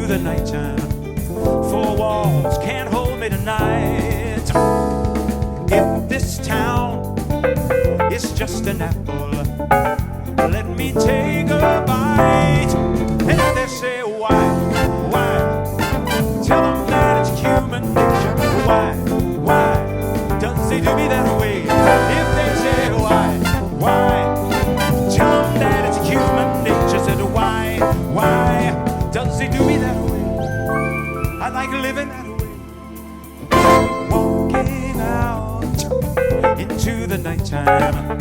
into the nighttime. Four walls can't hold me tonight. If this town is just an apple, let me take a bite. And if they say why, tell them that it's human nature. Why does he do me that way? If they say why, tell them that it's human nature. Said why does he do me that way? I like living that way. Walking out into the nighttime,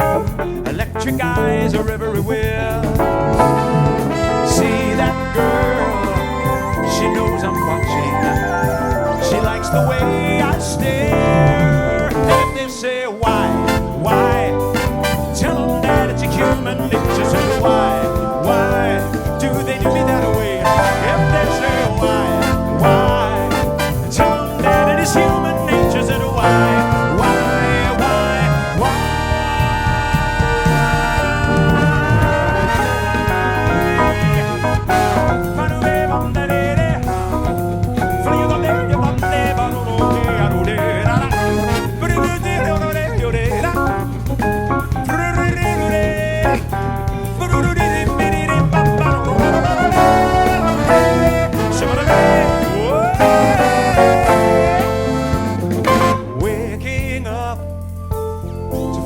electric eyes are everywhere. See that girl, she knows I'm watching. She likes the way I stare. And if they say why, tell them that it's a human nature. So why do they do me that way? If they say why, tell them that it is human nature. So why?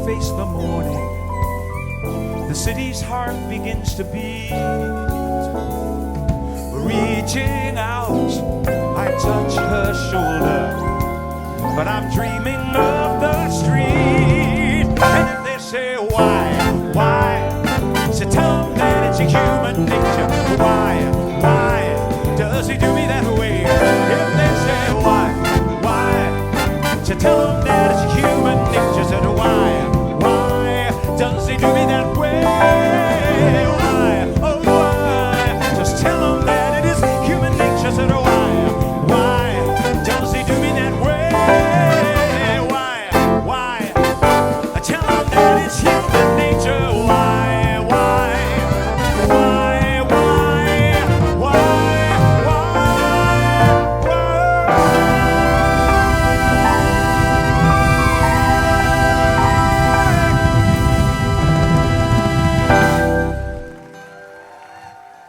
Face the morning, the city's heart begins to beat. Reaching out, I touch her shoulder, but I'm dreaming of the street. And if they say why, so tell them that it's a human nature. Why does he do me that way? If they say why, so tell them that